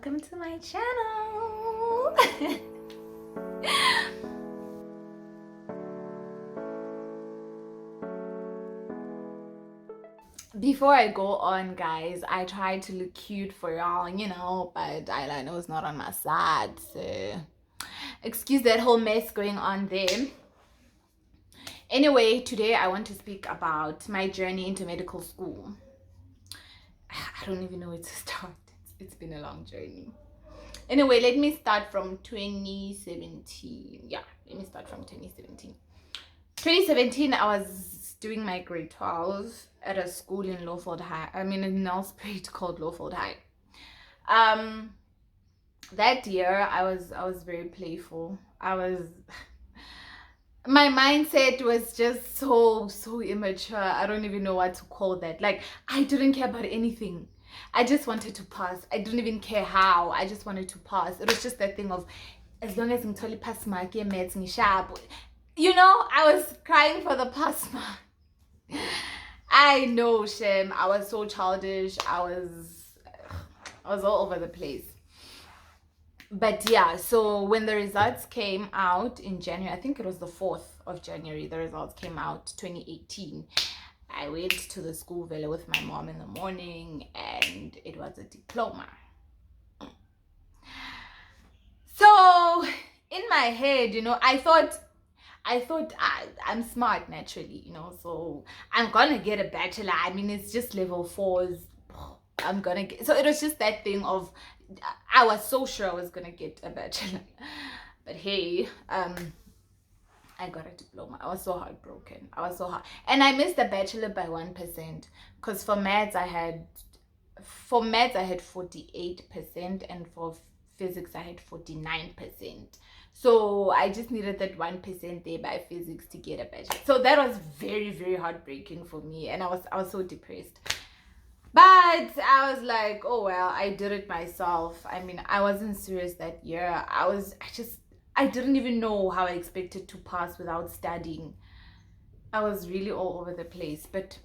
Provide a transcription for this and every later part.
welcome to my channel. Before I go on, guys, I try to look cute for y'all, but eyeliner was not on my side, so excuse that whole mess going on there. Anyway, today I want to speak about my journey into medical school. I don't even know where to start. It's been a long journey. Anyway, let me start from 2017. Yeah, let me start from 2017. 2017, I was doing my grade 12 at a school in Lowfield High. In Nelspruit called Lowfield High. That year, I was very playful. My mindset was just so immature. I don't even know what to call that. Like, I didn't care about anything. I just wanted to pass. I didn't even care how. I just wanted to pass. It was just that thing of, as long as ngithole pass mark, maths sharp. I was crying for the pass mark. I know, Shem. I was so childish. I was all over the place. But yeah, so when the results came out in January, I think it was the 4th of January, the results came out 2018. I went to the school villa with my mom in the morning, and it was a diploma. So in my head, I thought I'm smart naturally, so I'm gonna get a bachelor. It's just level 4s. I'm gonna get, so it was just that thing of, I was so sure I was gonna get a bachelor, but hey, I got a diploma. I was so heartbroken. And I missed the bachelor by 1%, because for maths I had 48%, and for physics I had 49%. So I just needed that 1% there by physics to get a bachelor. So that was very, very heartbreaking for me, and I was so depressed. But I was like, oh well, I did it myself. I wasn't serious that year. I didn't even know how I expected to pass without studying. I was really all over the place, but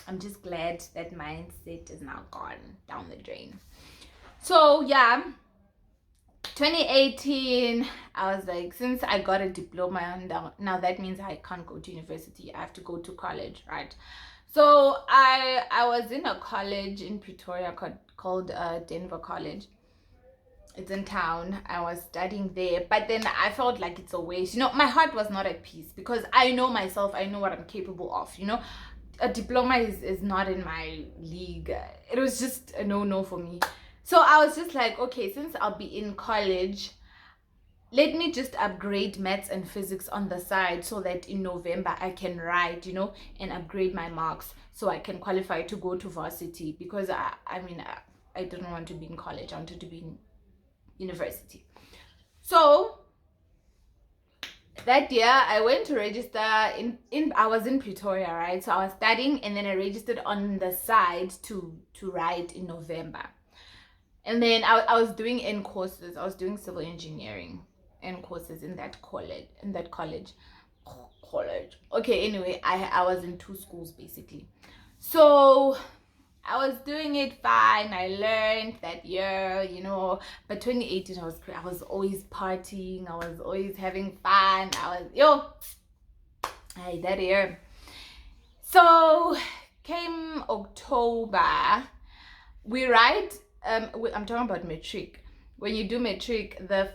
I'm just glad that mindset is now gone down the drain. So yeah, 2018, I was like, since I got a diploma, now that means I can't go to university. I have to go to college, right? So I was in a college in Pretoria called Denver College. It's in town. I was studying there, but then I felt like it's a waste. My heart was not at peace, because I know myself. I know what I'm capable of. A diploma is not in my league. It was just a no for me. So I was just like, okay, since I'll be in college, let me just upgrade maths and physics on the side, so that in November I can write, and upgrade my marks so I can qualify to go to varsity, because I didn't want to be in college. I wanted to be in university. So that year I went to register I was in Pretoria, right? So I was studying, and then I registered on the side to write in November. And then I was doing N courses. I was doing civil engineering N courses in that college. Okay, anyway, I was in 2 schools basically. So I was doing it fine. I learned that year, but 2018 I was always partying. I was always having fun. That year. So came October, we write, I'm talking about matric. When you do matric, the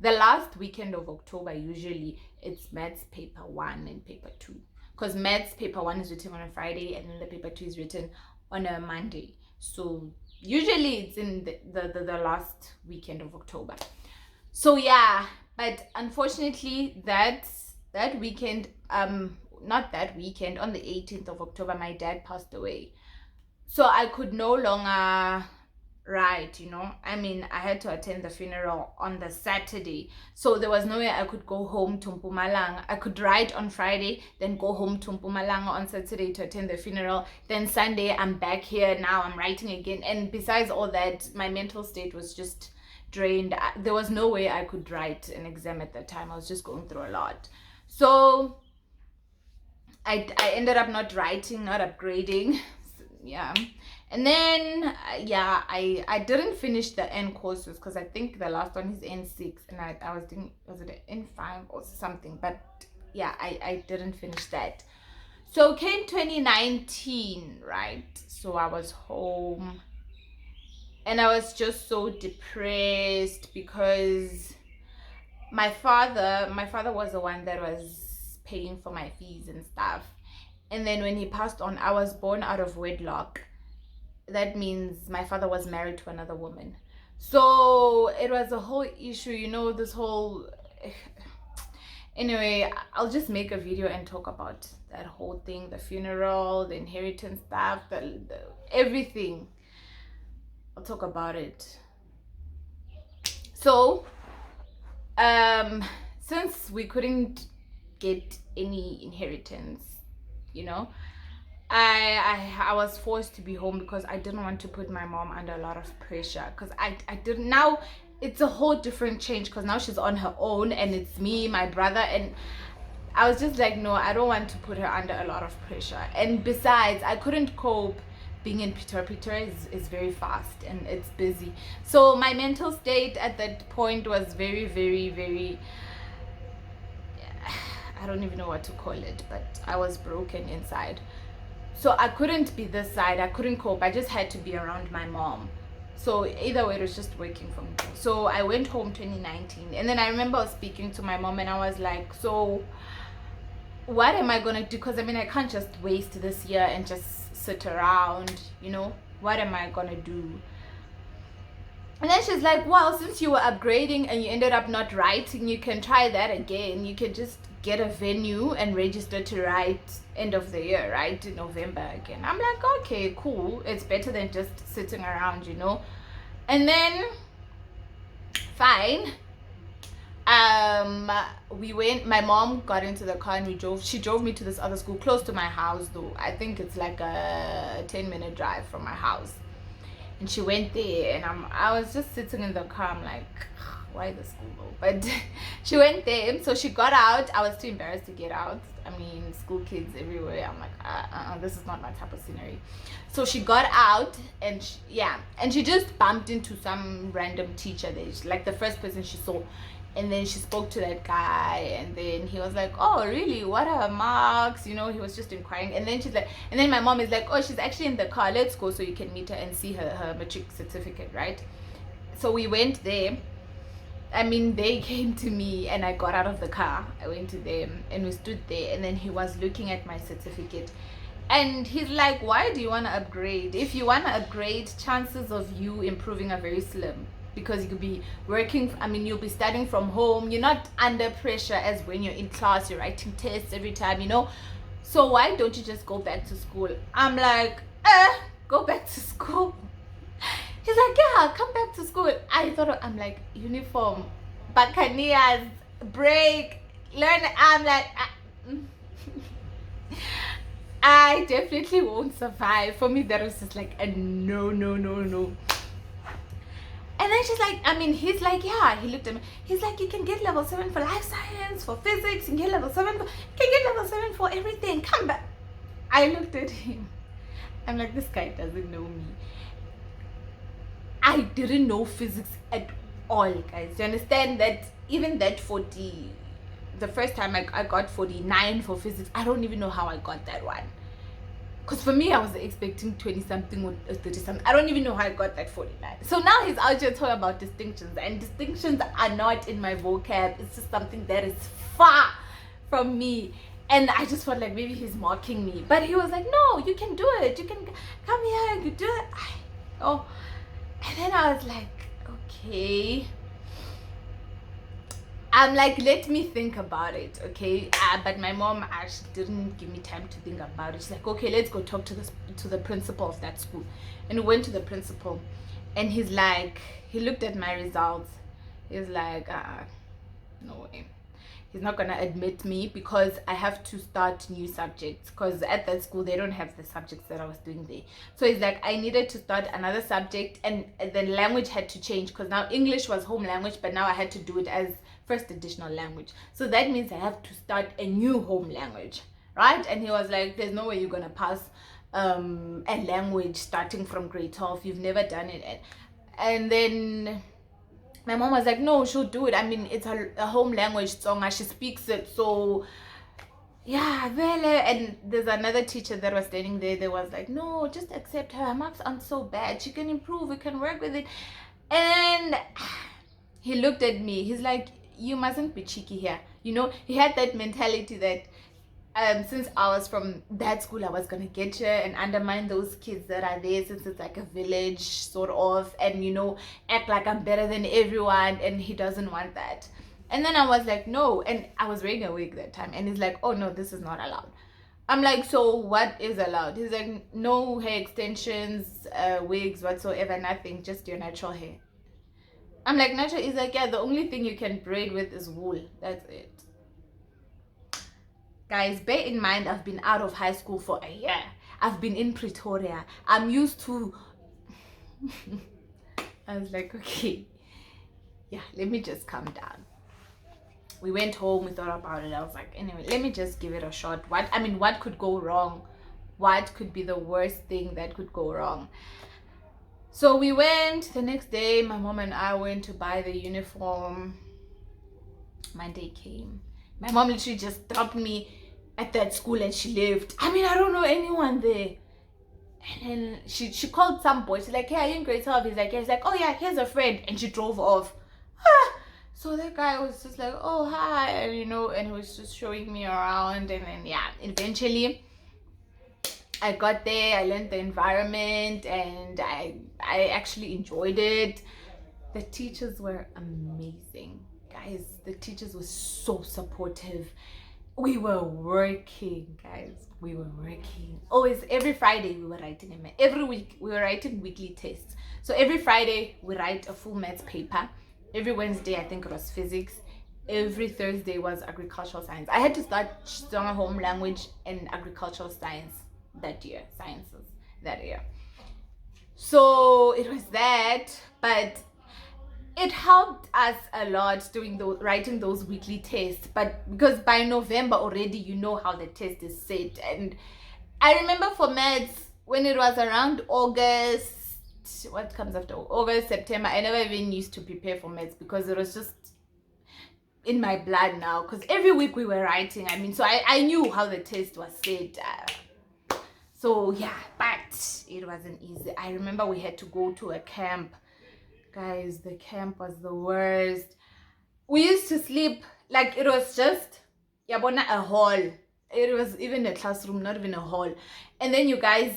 last weekend of October, usually it's maths paper 1 and paper 2. Because maths paper 1 is written on a Friday, and then the paper 2 is written on a Monday. So usually it's in the last weekend of October. So yeah, but unfortunately that weekend, not that weekend, on the 18th of October, my dad passed away. So I could no longer write, I had to attend the funeral on the Saturday. So there was no way I could go home to Mpumalanga. I could write on Friday, then go home to Mpumalanga on Saturday to attend the funeral. Then Sunday, I'm back here. Now I'm writing again. And besides all that, my mental state was just drained. There was no way I could write an exam at that time. I was just going through a lot. So I ended up not writing, not upgrading. Yeah, And then yeah, I didn't finish the N courses because I think the last one is N6, and I was doing, was it N5 or something, but yeah, I didn't finish that. So came 2019, right? So I was home and I was just so depressed because my father was the one that was paying for my fees and stuff. And then when he passed on, I was born out of wedlock. That means my father was married to another woman. So it was a whole issue, this whole. Anyway, I'll just make a video and talk about that whole thing, the funeral, the inheritance stuff, the everything. I'll talk about it. So, since we couldn't get any inheritance, you know, I was forced to be home because I didn't want to put my mom under a lot of pressure, because I didn't. Now it's a whole different change because now she's on her own and it's me, my brother, and I was just like, no, I don't want to put her under a lot of pressure. And besides, I couldn't cope. Being in Pretoria is very fast and it's busy. So my mental state at that point was very, very, very, I don't even know what to call it, but I was broken inside. So I couldn't be this side. I couldn't cope. I just had to be around my mom. So either way, it was just working for me. So I went home 2019. And then I remember I was speaking to my mom and I was like, so what am I going to do? Because I mean, I can't just waste this year and just sit around, What am I going to do? And then she's like, well, since you were upgrading and you ended up not writing, you can try that again. You can just get a venue and register to write end of the year, right? In November again. I'm like, okay, cool. It's better than just sitting around, And then, fine. We went, my mom got into the car and she drove me to this other school close to my house though. I think it's like a 10-minute drive from my house. And she went there and I was just sitting in the car. I'm like, why the school though? But she went there. So she got out. I was too embarrassed to get out. I mean, school kids everywhere. I'm like, this is not my type of scenery. So she got out and she just bumped into some random teacher there. Like the first person she saw. And then she spoke to that guy, and then he was like, oh, really? What are her marks? He was just inquiring. And then she's like, and then my mom is like, oh, she's actually in the car. Let's go so you can meet her and see her matric certificate, right? So we went there. I mean, they came to me and I got out of the car. I went to them and we stood there, and then he was looking at my certificate. And he's like, why do you want to upgrade? If you want to upgrade, chances of you improving are very slim. Because you'll be working, you'll be studying from home. You're not under pressure as when you're in class, you're writing tests every time, So why don't you just go back to school? I'm like, go back to school? He's like, yeah, come back to school. I'm like, uniform, Buccaneers, break, learn. I'm like, I definitely won't survive. For me, that was just like a no. And then she's like, he's like, yeah, he looked at me. He's like, you can get level 7 for life science, for physics, you can get level 7 for everything. Come back. I looked at him. I'm like, this guy doesn't know me. I didn't know physics at all, guys. You understand that even that 40, the first time I got 49 for physics, I don't even know how I got that one. Because for me, I was expecting 20-something or 30-something. I don't even know how I got that 49. So now he's out here talking about distinctions. And distinctions are not in my vocab. It's just something that is far from me. And I just felt like maybe he's mocking me. But he was like, no, you can do it. You can come here. You do it. And then I was like, okay. I'm like, let me think about it, okay? But my mom actually didn't give me time to think about it. She's like, okay, let's go talk to the principal of that school. And we went to the principal, and he's like, he looked at my results. He's like, no way. He's not gonna admit me because I have to start new subjects, because at that school they don't have the subjects that I was doing there. So he's like, I needed to start another subject, and the language had to change, because now English was home language, but now I had to do it as first additional language. So that means I have to start a new home language, right? And he was like, there's no way you're gonna pass a language starting from grade 12. You've never done it. And then my mom was like, no, she'll do it. I mean, it's a home language, Tsonga. She speaks it. So, yeah, and there's another teacher that was standing there. They was like, no, just accept her. Her marks aren't so bad. She can improve. We can work with it. And he looked at me. He's like, you mustn't be cheeky here. You know, he had that mentality that since I was from that school, I was gonna get here and undermine those kids that are there, since it's like a village sort of, and you know, act like I'm better than everyone. And he doesn't want that. And then I was like, no. And I was wearing a wig that time, and he's like, oh no, this is not allowed. I'm like, so what is allowed? He's like, no hair extensions, wigs whatsoever, nothing, just your natural hair. I'm like, natural? He's like, yeah, the only thing you can braid with is wool. That's it. Guys, bear in mind, I've been out of high school for a year. I've been in Pretoria. I'm used to... I was like, okay, yeah, let me just calm down. We went home, we thought about it. I was like, anyway, let me just give it a shot. What could go wrong? What could be the worst thing that could go wrong? So we went the next day. My mom and I went to buy the uniform. Monday came. My mom literally just dropped me at that school and she left. I mean, I don't know anyone there. And then she called some boy. She's like, hey, are you in grade 12? He's like, yeah. He's like, oh yeah, here's a friend. And she drove off. So that guy was just like, oh, hi, and you know, and he was just showing me around. And then, yeah, eventually I got there, I learned the environment, and I actually enjoyed it. The teachers were amazing. Guys, the teachers were so supportive. We were working, guys. We were working. Always, every Friday, we were writing every week, we were writing weekly tests. So every Friday, we write a full maths paper. Every Wednesday, I think it was physics. Every Thursday was agricultural science. I had to start Tsonga home language and agricultural science that year, sciences that year. So it was that, but it helped us a lot writing those weekly tests. But because by November already, you know how the test is set. And I remember for maths, when it was around August, what comes after August, September, I never even used to prepare for maths because it was just in my blood now, because every week we were writing. I mean, so I knew how the test was set. So yeah, but it wasn't easy. I remember we had to go to a camp. Guys, the camp was the worst. We used to sleep like it was just a hall. It was even a classroom, not even a hall. And then you guys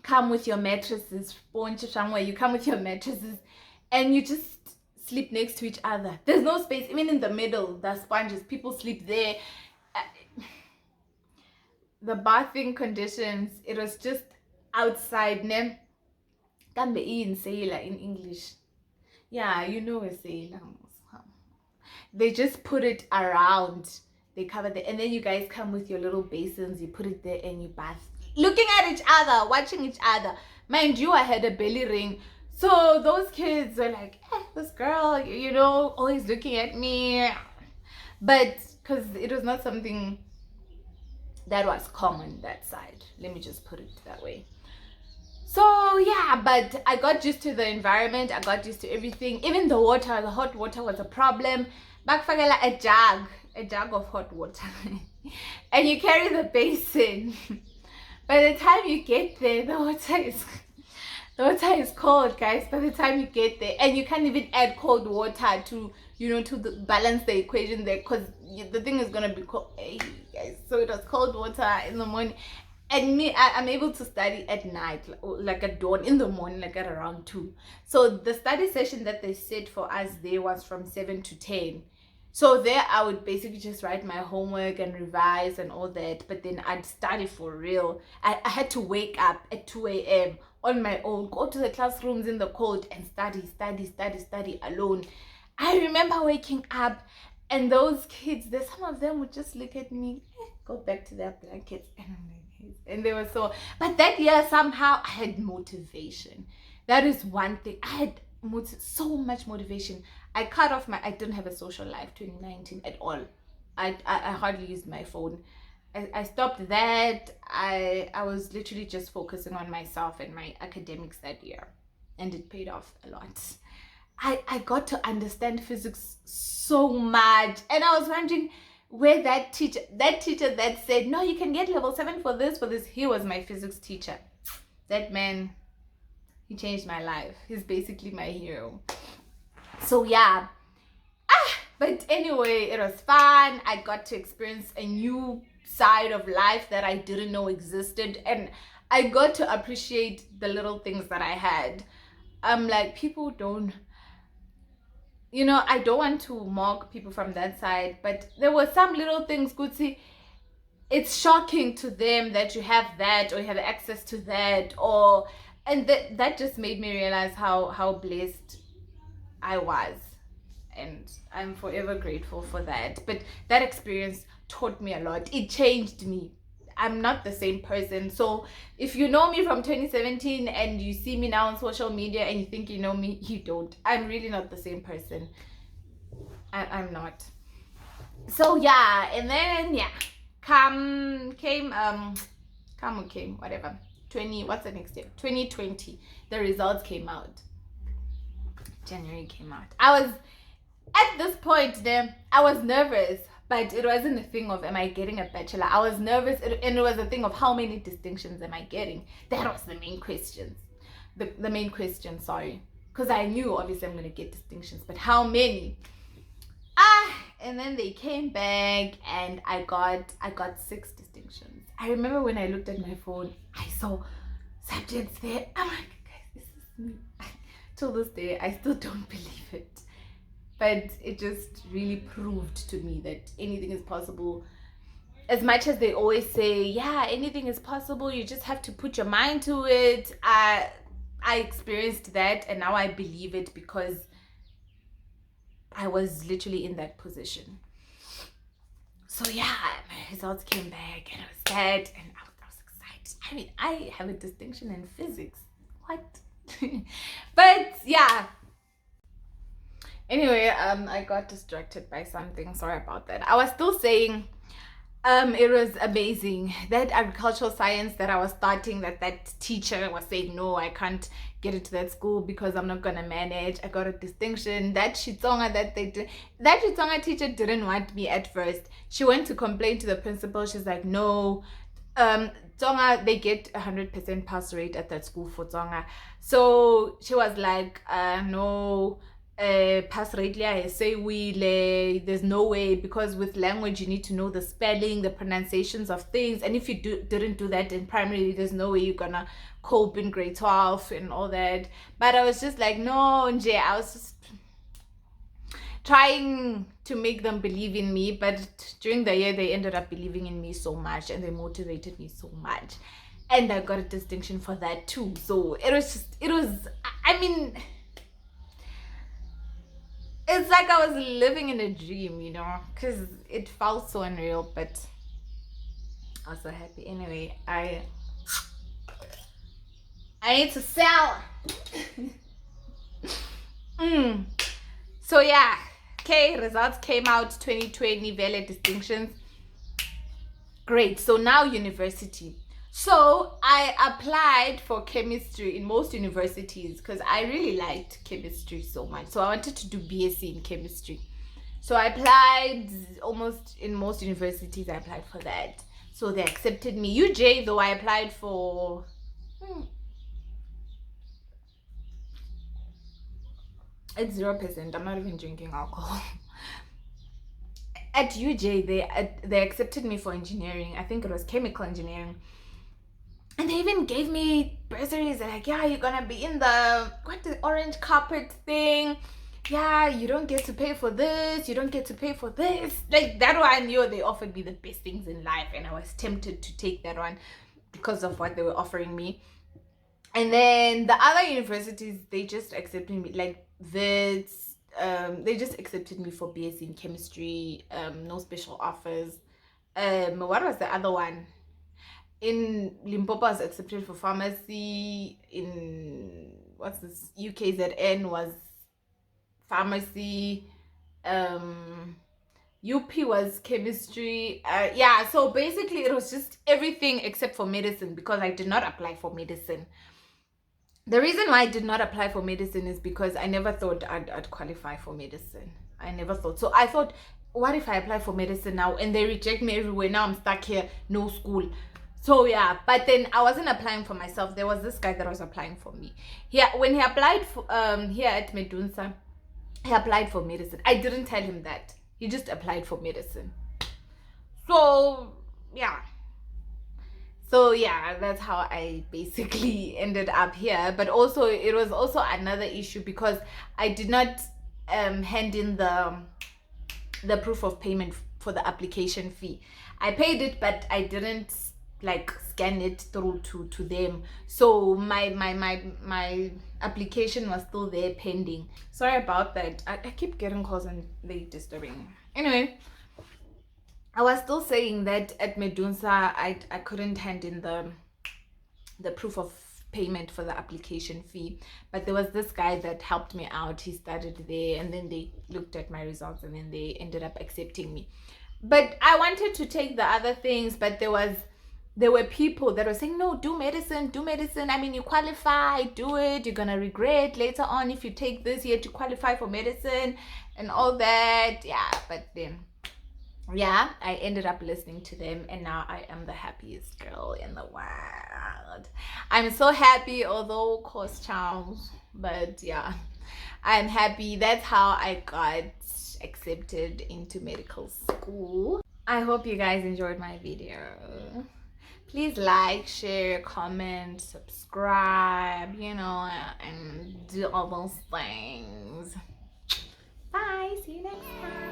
come with your mattresses, you come with your mattresses, and you just sleep next to each other. There's no space, even in the middle. The sponges, people sleep there. The bathing conditions, it was just outside. Can be in sailor in English. Yeah, you know a sailor. They just put it around. They cover it, and then you guys come with your little basins. You put it there and you bath, looking at each other, watching each other. Mind you, I had a belly ring, so those kids were like, this girl, you know, always looking at me. But because it was not something that was common that side, let me just put it that way. So yeah, but I got used to the environment. I got used to everything. Even the water, the hot water was a problem. Bakfagela a jug of hot water, and you carry the basin. By the time you get there, the water is cold, guys. By the time you get there, and you can't even add cold water to, you know, to balance the equation there, because the thing is gonna be cold. Hey, guys, so it was cold water in the morning. And me, I'm able to study at night, like at dawn, in the morning, like at around 2. So the study session that they set for us there was from 7 to 10. So there I would basically just write my homework and revise and all that. But then I'd study for real. I had to wake up at 2 a.m. on my own, go to the classrooms in the cold and study alone. I remember waking up and those kids, some of them would just look at me, go back to their blankets, and I'm like, and they were so, but that year somehow I had motivation. That is one thing. I had so much motivation. I didn't have a social life 2019 at all. I hardly used my phone. I stopped that. I was literally just focusing on myself and my academics that year, and it paid off a lot. I got to understand physics so much, and I was wondering where that teacher that said no, you can get level 7 for this, he was my physics teacher. That man, he changed my life. He's basically my hero. So yeah, but anyway, it was fun. I got to experience a new side of life that I didn't know existed, and I got to appreciate the little things that I had. Like, people don't, I don't want to mock people from that side, but there were some little things, good see. It's shocking to them that you have that, or you have access to that, and that just made me realize how blessed I was, and I'm forever grateful for that. But that experience taught me a lot. It changed me. I'm not the same person. So if you know me from 2017 and you see me now on social media and you think you know me, you don't. I'm really not the same person. I'm not. So yeah, and then yeah, came whatever. 20, what's the next year? 2020. The results came out. January came out. I was at this point there, I was nervous, but it wasn't a thing of am I getting a bachelor. I was nervous, and it was a thing of how many distinctions am I getting. That was the main question. The main question, sorry, because I knew obviously I'm gonna get distinctions, but how many? And then they came back, and I got 6 distinctions. I remember when I looked at my phone, I saw subjects there. I'm like, guys, this is me. Till this day, I still don't believe it. But it just really proved to me that anything is possible. As much as they always say, yeah, anything is possible, you just have to put your mind to it. I experienced that, and now I believe it because I was literally in that position. So yeah, my results came back, and I was sad, and I was excited. I mean, I have a distinction in physics. What? But yeah. Anyway, I got distracted by something. Sorry about that. I was still saying, it was amazing. That agricultural science that I was starting, that teacher was saying, no, I can't get into that school because I'm not gonna manage. I got a distinction. That Xitsonga that Xitsonga teacher didn't want me at first. She went to complain to the principal. She's like, no, Tsonga, they get 100% pass rate at that school for Tsonga. So she was like, no, pass rate say there's no way, because with language you need to know the spelling, the pronunciations of things, and if you didn't do that in primary, there's no way you're gonna cope in grade 12 and all that. But I was just like, no, Nje, I was just trying to make them believe in me. But during the year, they ended up believing in me so much, and they motivated me so much, and I got a distinction for that too. So it was I mean, it's like I was living in a dream, because it felt so unreal, but I was so happy. Anyway, I need to sell. So yeah, okay, results came out 2020, valid distinctions. Great. So now university. So I applied for chemistry in most universities because I really liked chemistry so much. So I wanted to do BSc in chemistry. So I applied almost in most universities. I applied for that. So they accepted me. UJ, though, I applied for... It's 0%. I'm not even drinking alcohol. At UJ, they accepted me for engineering. I think it was chemical engineering. And they even gave me bursaries. They're like, yeah, you're gonna be in the orange carpet thing. Yeah, you don't get to pay for this. You don't get to pay for this. Like, that one, I knew they offered me the best things in life, and I was tempted to take that one because of what they were offering me. And then the other universities, they just accepted me, like Wits. They just accepted me for BSc in chemistry. No special offers. What was the other one? In Limpopo, I was accepted for pharmacy. In what's this, UKZN was pharmacy. UP was chemistry. Yeah, so basically it was just everything except for medicine, because I did not apply for medicine. The reason why I did not apply for medicine is because I never thought I'd qualify for medicine. I never thought. So I thought, what if I apply for medicine now and they reject me everywhere? Now I'm stuck here, no school. So yeah, but then I wasn't applying for myself. There was this guy that was applying for me. Yeah, when he applied for here at Medunsa, he applied for medicine. I didn't tell him that. He just applied for medicine. So yeah. So yeah, that's how I basically ended up here. But also it was also another issue because I did not hand in the proof of payment for the application fee. I paid it, but I didn't like scan it through to them. So my application was still there pending. Sorry about that. I keep getting calls and they disturbing me. Anyway, I was still saying that at Medunsa I couldn't hand in the proof of payment for the application fee, but there was this guy that helped me out. He started there and then they looked at my results and then they ended up accepting me. But I wanted to take the other things, but there were people that were saying, no, do medicine. I mean, you qualify, do it, you're gonna regret later on if you take this year to qualify for medicine and all that. Yeah, but then yeah, I ended up listening to them and now I am the happiest girl in the world. I'm so happy, although cost charms, but yeah, I'm happy. That's how I got accepted into medical school. I hope you guys enjoyed my video. Please like, share, comment, subscribe, and do all those things. Bye, see you next time.